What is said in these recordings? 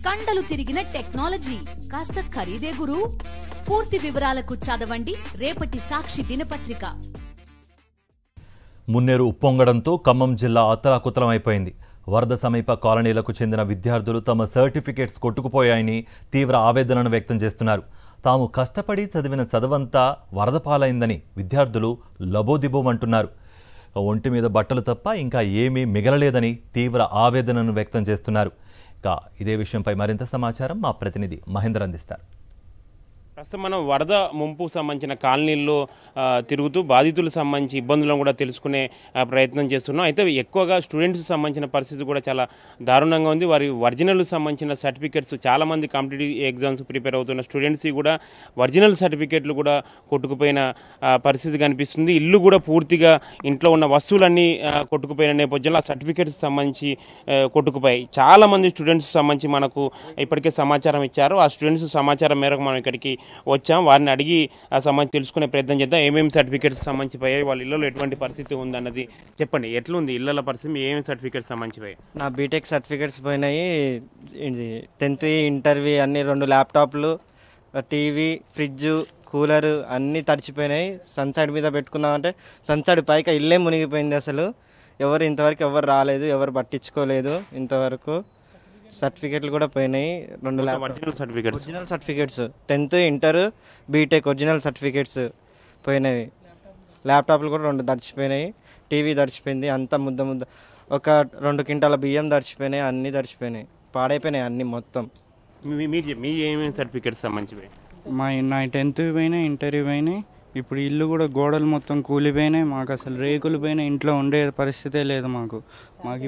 కండలు తిరిగిన టెక్నాలజీ కాస్త ఖరీదే గురు. పూర్తి వివరాలకు చదవండి రేపటి సాక్షి దినపత్రిక. మున్నేరు ఉప్పొంగడంతో ఖమ్మం జిల్లా అతలాకుతలమైపోయింది. వరద సమీప కాలనీలకు చెందిన విద్యార్థులు తమ సర్టిఫికేట్స్ కొట్టుకుపోయాయని తీవ్ర ఆవేదనను వ్యక్తం చేస్తున్నారు. తాము కష్టపడి చదివిన చదవంతా వరద పాలైందని విద్యార్థులు లబోదిబోమంటున్నారు. ఒంటి మీద బట్టలు తప్ప ఇంకా ఏమీ మిగలలేదని తీవ్ర ఆవేదనను వ్యక్తం చేస్తున్నారు. ఇక ఇదే విషయంపై మరింత సమాచారం మా ప్రతినిధి మహేందర్ అందిస్తారు. ప్రస్తుతం మనం వరద ముంపు సంబంధించిన కాలనీల్లో తిరుగుతూ బాధితులకు సంబంధించి ఇబ్బందులను కూడా తెలుసుకునే ప్రయత్నం చేస్తున్నాం. అయితే ఎక్కువగా స్టూడెంట్స్కి సంబంధించిన పరిస్థితి కూడా చాలా దారుణంగా ఉంది. వారి ఒరిజినల్కి సంబంధించిన సర్టిఫికేట్స్ చాలామంది కాంపిటేటివ్ ఎగ్జామ్స్ ప్రిపేర్ అవుతున్న స్టూడెంట్స్కి కూడా ఒరిజినల్ సర్టిఫికేట్లు కూడా కొట్టుకుపోయిన పరిస్థితి కనిపిస్తుంది. ఇల్లు కూడా పూర్తిగా ఇంట్లో ఉన్న వస్తువులన్నీ కొట్టుకుపోయిన నేపథ్యంలో ఆ సర్టిఫికేట్స్కి సంబంధించి కొట్టుకుపోయాయి. చాలామంది స్టూడెంట్స్ సంబంధించి మనకు ఇప్పటికే సమాచారం ఇచ్చారు. ఆ స్టూడెంట్స్ సమాచారం మేరకు మనం ఇక్కడికి వచ్చాం. వారిని అడిగి ఆ సంబంధించి తెలుసుకునే ప్రయత్నం చేద్దాం. ఏమేమి సర్టిఫికేట్స్ సంబంధించి పోయాయి, వాళ్ళ ఇళ్ళలో ఎటువంటి పరిస్థితి ఉందన్నది చెప్పండి. ఎట్లుంది ఇళ్ళ పరిస్థితి, ఏమేమి సర్టిఫికేట్స్ సంబంధించి పోయాయి? నా బీటెక్ సర్టిఫికేట్స్ పోయినాయి. 10th ఇంటర్వ్యూ అన్ని 2 ల్యాప్టాప్లు, టీవీ, ఫ్రిడ్జ్, కూలర్ అన్నీ తడిచిపోయినాయి. సన్సైడ్ మీద పెట్టుకున్నామంటే సన్సైడ్ పైకి ఇల్లే మునిగిపోయింది. అసలు ఇంతవరకు ఎవరు రాలేదు, ఎవరు పట్టించుకోలేదు. ఇంతవరకు సర్టిఫికేట్లు కూడా పోయినాయి. 2 original certificates 10th inter BTech original certificates పోయినాయి. ల్యాప్టాప్లు కూడా 2 దడిచిపోయినాయి. టీవీ దడిచిపోయింది. అంతా ముద్ద ఒక 2 క్వింటాల బియ్యం దడిచిపోయినాయి. అన్నీ దడిచిపోయినాయి, పాడైపోయినాయి అన్నీ మొత్తం. మీ ఏమేమి సర్టిఫికేట్స్ సంబంధించి? నా 10th పోయినాయి, ఇంటర్వ్యూ పోయినాయి. ఇప్పుడు ఇల్లు కూడా గోడలు మొత్తం కూలిపోయినాయి. మాకు అసలు రేకులు పోయినాయి. ఇంట్లో ఉండే పరిస్థితే లేదు మాకు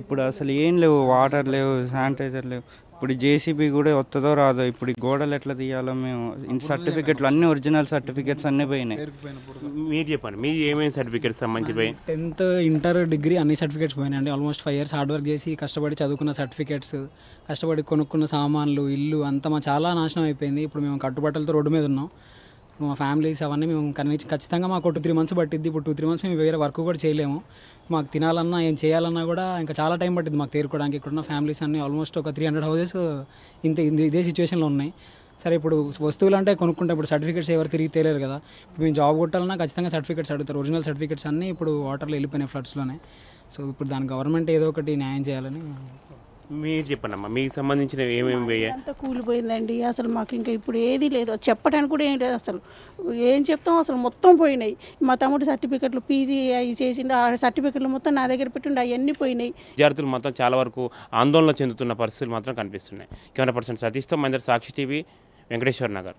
ఇప్పుడు అసలు ఏం లేవు. వాటర్ లేవు, శానిటైజర్ లేవు. ఇప్పుడు జేసీబీ కూడా వస్తుందో రాదో. ఇప్పుడు ఈ గోడలు ఎట్లా తీయాలో మేము సర్టిఫికెట్లు అన్ని ఒరిజినల్ సర్టిఫికెట్స్ అన్నీ పోయినాయి. మీరు చెప్పండి, మీ ఏమేమి సర్టిఫికేట్స్ సంబంధించి పోయి? 10th ఇంటర్ డిగ్రీ అన్ని సర్టిఫికేట్స్ పోయినాయి అండి. ఆల్మోస్ట్ 5 years హార్డ్ వర్క్ చేసి కష్టపడి చదువుకున్న సర్టిఫికేట్స్, కష్టపడి కొనుక్కున్న సామాన్లు, ఇల్లు అంతా మా చాలా నాశనం అయిపోయింది. ఇప్పుడు మేము కట్టుబట్టలతో రోడ్డు మీద ఉన్నాం. మా ఫ్యామిలీస్ అవన్నీ మేము ఖచ్చితంగా మాకు 2-3 months పట్టిద్ది. ఇప్పుడు 2-3 months మేము వేరే వర్క్ కూడా చేయలేము. మాకు తినాలన్నా ఏం చేయాలన్నా కూడా ఇంకా చాలా టైం పట్టింది మాకు తేరుకోవడానికి. ఇక్కడున్న ఫ్యామిలీస్ అన్నీ ఆల్మోస్ట్ ఒక 300 houses ఇదే సిచ్యువేషన్లో ఉన్నాయి. సరే ఇప్పుడు వస్తువులు అంటే కొనుక్కుంటే ఇప్పుడు సర్టిఫికేట్స్ ఎవరు తిరిగి తేలేరు కదా. ఇప్పుడు మేము జాబ్ కొట్టాలన్నా ఖచ్చితంగా సర్టిఫికేట్స్ అడుగుతారు. ఒరిజినల్ సర్టిఫికేట్స్ అన్నీ ఇప్పుడు వాటర్లో వెళ్ళిపోయినాయి, ఫ్లడ్స్లోనే. సో ఇప్పుడు దాని గవర్నమెంట్ ఏదో ఒకటి న్యాయం చేయాలని. మీరు చెప్పండమ్మా, మీకు సంబంధించిన ఏమేమి పోయాయి? అంతా కూలిపోయిందండి. అసలు మాకు ఇంకా ఇప్పుడు ఏది లేదు, చెప్పడానికి కూడా ఏం లేదు. అసలు ఏం చెప్తాం, అసలు మొత్తం పోయినాయి. మా తమ్ముడు సర్టిఫికెట్లు పీజీ అవి చేసిండు, ఆ సర్టిఫికెట్లు మొత్తం నా దగ్గర పెట్టుండి అవన్నీ పోయినాయి. విద్యార్థులు మాత్రం చాలా వరకు ఆందోళన చెందుతున్న పరిస్థితులు మాత్రం కనిపిస్తున్నాయి. కెమెరా పర్సన్ సతీష్తో మహేందర్, సాక్షి టీవీ, వెంకటేశ్వర నగర్.